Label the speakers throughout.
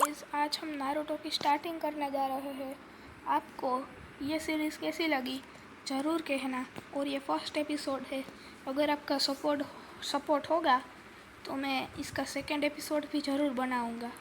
Speaker 1: Guys, आज हम Naruto की स्टार्टिंग करने जा रहे हैं। आपको ये सीरीज़ कैसी लगी ज़रूर कहना। और ये फर्स्ट एपिसोड है। अगर आपका सपोर्ट होगा तो मैं इसका सेकंड एपिसोड भी ज़रूर बनाऊंगा।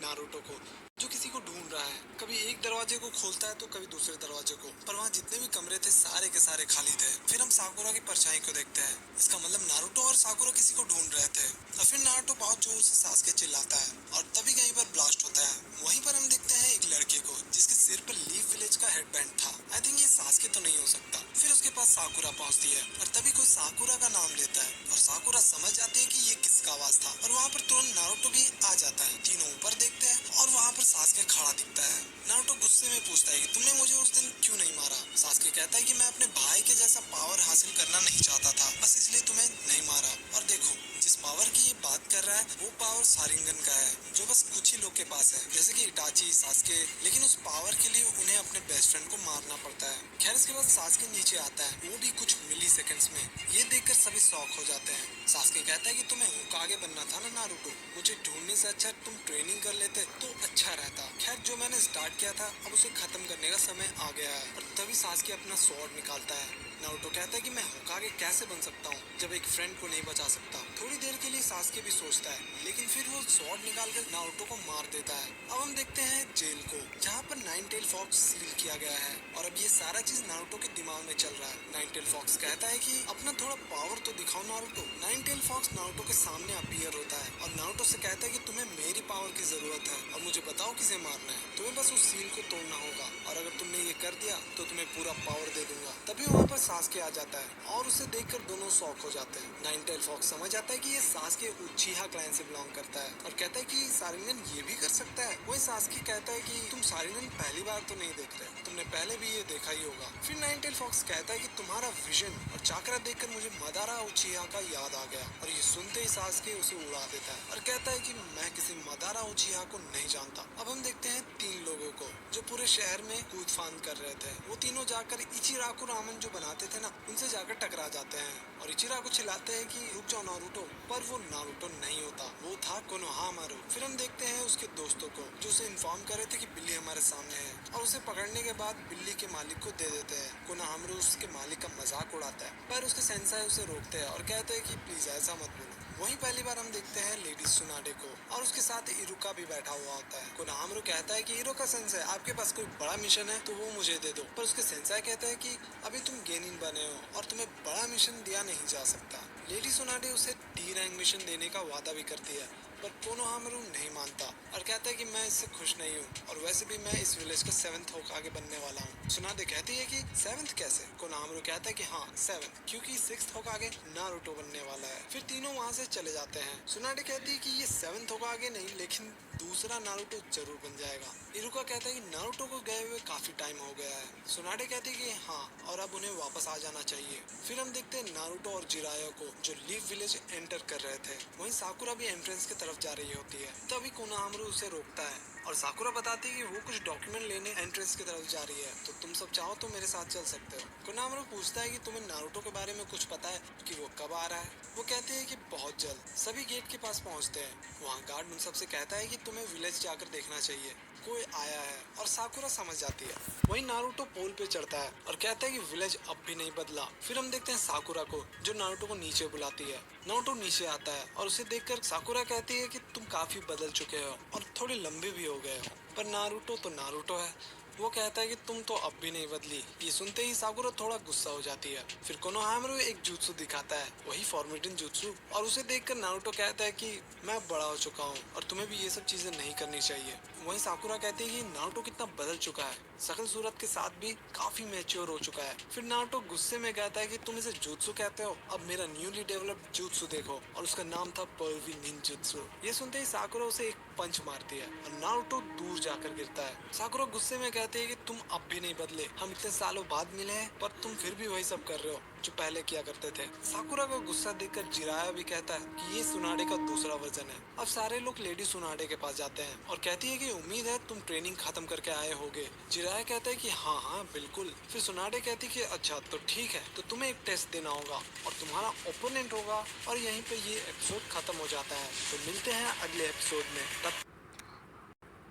Speaker 2: नारुतो को जो किसी को ढूंढ रहा है, कभी एक दरवाजे को खोलता है तो कभी दूसरे दरवाजे को, पर वहाँ जितने भी कमरे थे सारे के सारे खाली थे। फिर हम साकुरा की परछाई को देखते हैं। इसका मतलब नारुतो और साकुरा किसी को ढूंढ रहे थे। और फिर नारुतो बहुत जोर से सासके चिल्लाता है और तभी कहीं पर ब्लास्ट होता है। वहीं पर हम देखते हैं एक लड़के को जिसके सिर पर लीफ विलेज का हेडबैंड था। आई थिंक ये सासके तो नहीं हो सकता। फिर उसके पास साकुरा पहुंचती है और तभी कोई साकुरा का नाम लेता है और साकुरा समझ जाती है कि ये किसका आवाज था। और वहाँ पर तुरंत नारुतो भी आ जाता है। तीनों ऊपर देखते हैं और वहाँ पर सासके खड़ा दिखता है। नारुतो गुस्से में पूछता है कि तुमने मुझे उस दिन क्यों नहीं मारा। सासके कहता है कि मैं अपने भाई के जैसा पावर हासिल करना नहीं चाहता था, बस इसलिए तुम्हें नहीं मारा। और देखो, जिस पावर की ये बात कर रहा है वो पावर शारिंगन का है, जो बस कुछ ही लोग के पास है, जैसे कि इटाची, सासके। लेकिन उस पावर के लिए उन्हें अपने बेस्ट फ्रेंड को मारना पड़ता है। खैर, इसके बाद सासके नीचे आता है, वो भी कुछ मिली सेकेंड्स में। ये देखकर सभी शॉक हो जाते हैं। सासके कहता है कि तुम्हें होकागे बनना था ना नारुतो, मुझे ढूंढने से अच्छा तुम ट्रेनिंग कर लेते तो अच्छा रहता। खैर, जो मैंने स्टार्ट किया था अब उसे खत्म करने का समय आ गया है। और तभी सासके अपना स्वॉर्ड निकालता है। नारुतो कहता है कि मैं होकागे कैसे बन सकता हूँ जब एक फ्रेंड को नहीं बचा सकता। थोड़ी देर के लिए सासके भी सोचता है, लेकिन फिर वो स्वॉर्ड निकालकर नारुतो को मार देता है। अब हम देखते हैं जेल को, जहाँ पर नाइन टेल फॉक्स सील किया गया है। और अब ये सारा चीज नारुतो के दिमाग में चल रहा है। नाइन टेल फॉक्स कहता है कि अपना थोड़ा पावर तो दिखाओ Naruto. Nine tail fox Naruto के सामने अपीयर होता है और नारुतो से कहता है कि तुम्हें मेरी पावर की जरूरत है और मुझे बताओ किसे मारना है। तुम्हें बस उस सील को तोड़ना होगा और अगर तुमने ये कर दिया तो तुम्हें पूरा पावर दे दूंगा। तभी वहाँ पर सासके आ जाता है और उसे देखकर दोनों शॉक हो जाते हैं। नाइन टेल फॉक्स समझ आता है कि ये सासके उचिहा क्लैन से बिलोंग करता है और कहता है कि शारिंगन ये भी कर सकता है। वही सासके कहता है कि तुम शारिंगन पहली बार तो नहीं देख रहे, तुमने पहले भी ये देखा ही होगा। फिर नाइन टेल फॉक्स कहता है कि तुम्हारा विजन और चाकरा देखकर मुझे मदारा उचिहा का याद आ गया। और ये सुनते ही सासके उसे उड़ा देता है और कहता है कि मैं किसी मदारा उचिहा को नहीं जानता। अब हम देखते हैं तीन लोगों को जो पूरे शहर में कूद फांद कर रहे थे। वो तीनों जाकर इचिराकु रामन जो बनाते थे ना, उनसे जाकर टकरा जाते हैं और इचिराकु चिल्लाते हैं कि रुक जाओ नारुतो, पर वो नारुतो नहीं होता, वो था कोनोहामारू। फिर हम देखते हैं उसके दोस्तों को जो उसे इन्फॉर्म कर रहे थे कि बिल्ली हमारे सामने है और उसे पकड़ने के बाद बिल्ली के मालिक को दे देते हैं। कोनोहामारू उसके मालिक का मजाक उड़ाता है, पर उसके सेंसाई उसे रोकते हैं और कहते हैं कि प्लीज ऐसा मत बोलो। वहीं पहली बार हम देखते हैं लेडी सुनाडे को और उसके साथ इरुका भी बैठा हुआ होता है। कोनोहामारू कहता है कि इरुका सेंसाई, आपके पास कोई बड़ा मिशन है तो वो मुझे दे दो। पर उसके सेंसाई कहते हैं कि अभी तुम गेनिन बने हो और तुम्हें बड़ा मिशन दिया नहीं जा सकता। लेडी सुनाडे उसे डी रैंक मिशन देने का वादा भी करती है, पर कोनोहामारू नहीं मानता और कहता है कि मैं इससे खुश नहीं हूँ और वैसे भी मैं इस विलेज का 7th होकागे बनने वाला हूँ। सुनाडे कहती है कि 7th कैसे? कोनोहामारू कहता है कि हाँ 7th, क्योंकि 6th होकागे नारुतो बनने वाला है। फिर तीनों वहाँ से चले जाते हैं। सुनाडे कहती है कि ये 7th होकागे नहीं, लेकिन दूसरा नारुतो जरूर बन जाएगा। इरुका कहता है कि नारुतो को गए हुए काफी टाइम हो गया है। सुनाडे कहती है कि हाँ, और अब उन्हें वापस आ जाना चाहिए। फिर हम देखते हैं नारुतो और जिरायो को जो लीफ विलेज एंटर कर रहे थे। वहीं साकुरा भी एंट्रेंस की तरफ जा रही होती है। तभी कोनोहामारू उसे रोकता है और साकुरा बताती है कि वो कुछ डॉक्यूमेंट लेने एंट्रेंस की तरफ जा रही है, तो तुम सब चाहो तो मेरे साथ चल सकते हो। कोनोहामारू पूछता है कि तुम्हें नारुतो के बारे में कुछ पता है कि वो कब आ रहा है। वो कहते हैं कि बहुत जल्द। सभी गेट के पास पहुंचते हैं। वहाँ गार्ड उन सबसे कहता है कि तुम्हें विलेज जाकर देखना चाहिए, कोई आया है। और साकुरा समझ जाती है। वहीं नारुतो पोल पे चढ़ता है और कहता है कि विलेज अब भी नहीं बदला। फिर हम देखते हैं साकुरा को जो नारुतो को नीचे बुलाती है। नारुतो नीचे आता है और उसे देखकर साकुरा कहती है कि तुम काफी बदल चुके हो और थोड़े लंबे भी हो गए हो, पर नारुतो तो नारुतो है। वो कहता है कि तुम तो अब भी नहीं बदली। ये सुनते ही साकुरा थोड़ा गुस्सा हो जाती है। फिर कोनोहामारू एक jutsu दिखाता है, वही फॉर्मेटिन jutsu, और उसे देखकर नारुतो कहता है कि मैं बड़ा हो चुका हूँ और तुम्हें भी ये सब चीजें नहीं करनी चाहिए। वहीं साकुरा कहती है कि नारुतो कितना बदल चुका है, शकल सूरत के साथ भी काफी मैच्योर हो चुका है। फिर नारुतो गुस्से में कहता है कि तुम इसे jutsu कहते हो, अब मेरा न्यूली डेवलप्ड jutsu देखो। और उसका नाम था पर्वी निंजुत्सु। ये सुनते ही साकुरा उसे एक पंच मारती है और नारुतो दूर जाकर गिरता है। साकुरा गुस्से में कहती है कि तुम अब भी नहीं बदले, हम इतने सालों बाद मिले हैं पर तुम फिर भी वही सब कर रहे हो जो पहले किया करते थे। साकुरा का गुस्सा देखकर जिराया भी कहता है कि ये सुनाडे का दूसरा वर्जन है। अब सारे लोग लेडी सुनाडे के पास जाते हैं और कहती है कि उम्मीद है तुम ट्रेनिंग खत्म करके आए होगे। जिराया कहता है कि हाँ हाँ बिल्कुल। फिर सुनाडे कहती है कि अच्छा तो ठीक है, तो तुम्हें एक टेस्ट देना होगा और तुम्हारा ओपोनेंट होगा। और यहीं पे ये एपिसोड खत्म हो जाता है। तो मिलते हैं अगले एपिसोड में। तब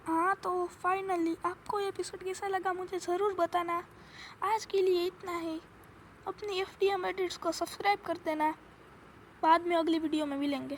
Speaker 1: हाँ, तो फाइनली आपको ये एपिसोड कैसा लगा मुझे ज़रूर बताना। आज के लिए इतना ही। अपनी FDM एडिट्स को सब्सक्राइब कर देना। बाद में अगली वीडियो में मिलेंगे।